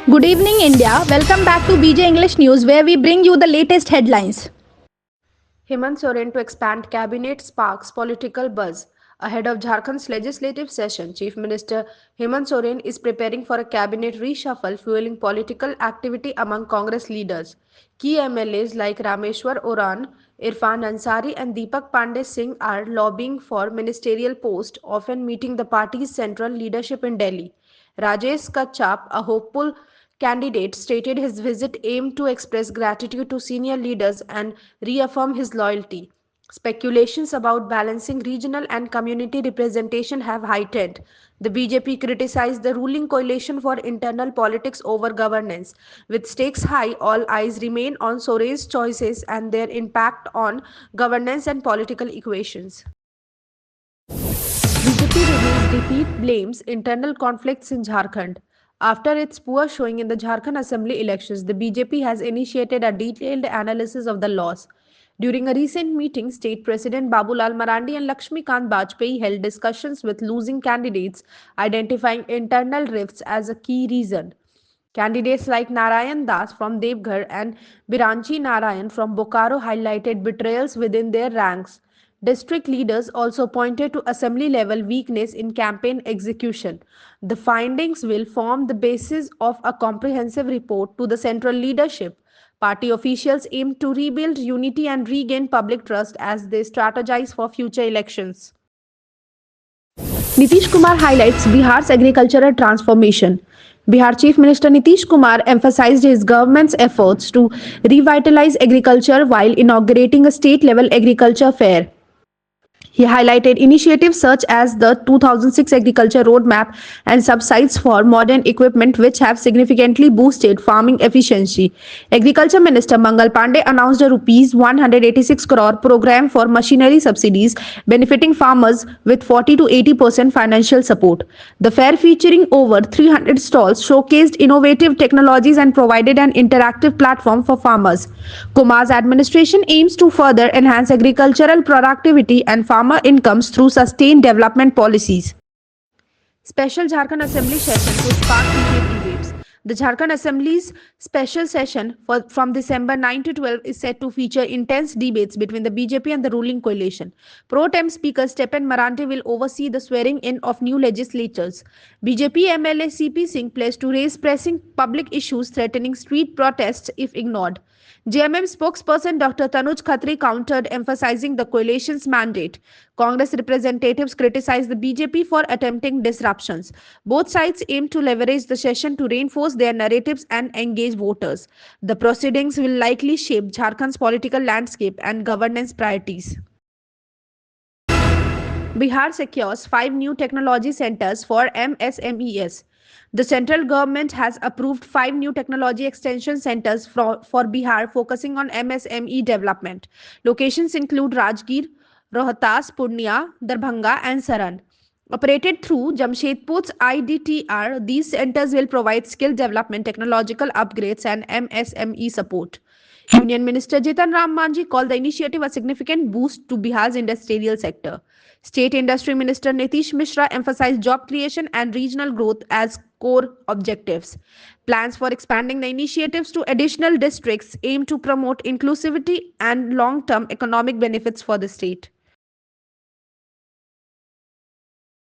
Good evening, India. Welcome back to BJ English News, where we bring you the latest headlines. Hemant Soren to expand cabinet sparks political buzz. Ahead of Jharkhand's legislative session, Chief Minister Hemant Soren is preparing for a cabinet reshuffle, fueling political activity among Congress leaders. Key MLAs like Rameshwar Oran, Irfan Ansari, and Deepak Pandey Singh are lobbying for ministerial posts, often meeting the party's central leadership in Delhi. Rajesh Kachap, a hopeful candidate, stated his visit aimed to express gratitude to senior leaders and reaffirm his loyalty. Speculations about balancing regional and community representation have heightened. The BJP criticized the ruling coalition for internal politics over governance. With stakes high, all eyes remain on Soren's choices and their impact on governance and political equations. BJP reveals defeat blames internal conflicts in Jharkhand. After its poor showing in the Jharkhand Assembly elections, the BJP has initiated a detailed analysis of the loss. During a recent meeting, State President Babulal Marandi and Lakshmikant Bajpayee held discussions with losing candidates, identifying internal rifts as a key reason. Candidates like Narayan Das from Devghar and Biranchi Narayan from Bokaro highlighted betrayals within their ranks. District leaders also pointed to assembly level weakness in campaign execution. The findings will form the basis of a comprehensive report to the central leadership. Party officials aim to rebuild unity and regain public trust as they strategize for future elections. Nitish Kumar highlights Bihar's agricultural transformation. Bihar Chief Minister Nitish Kumar emphasized his government's efforts to revitalize agriculture while inaugurating a state level agriculture fair. He highlighted initiatives such as the 2006 Agriculture Roadmap and subsidies for modern equipment which have significantly boosted farming efficiency. Agriculture Minister Mangal Pandey announced a rupees 186 crore program for machinery subsidies benefiting farmers with 40 to 80% financial support. The fair, featuring over 300 stalls, showcased innovative technologies and provided an interactive platform for farmers. Kumar's administration aims to further enhance agricultural productivity and farmer incomes through sustained development policies. Special Jharkhand Assembly session to spark heated debates. The Jharkhand Assembly's special session from December 9 to 12 is set to feature intense debates between the BJP and the ruling coalition. Pro Tem Speaker Stephen Marante will oversee the swearing in of new legislators. BJP MLA CP Singh pledged to raise pressing public issues threatening street protests if ignored. JMM spokesperson Dr. Tanuj Khatri countered, emphasizing the coalition's mandate. Congress representatives criticized the BJP for attempting disruptions. Both sides aim to leverage the session to reinforce their narratives and engage voters. The proceedings will likely shape Jharkhand's political landscape and governance priorities. Bihar secures 5 new technology centers for MSMEs. The central government has approved 5 new technology extension centers for Bihar focusing on MSME development. Locations include Rajgir, Rohtas, Purnia, Darbhanga, and Saran. Operated through Jamshedpur's IDTR, these centers will provide skill development, technological upgrades, and MSME support. Union Minister Jitan Ram Manji called the initiative a significant boost to Bihar's industrial sector. State Industry Minister Nitish Mishra emphasized job creation and regional growth as core objectives. Plans for expanding the initiatives to additional districts aim to promote inclusivity and long-term economic benefits for the state.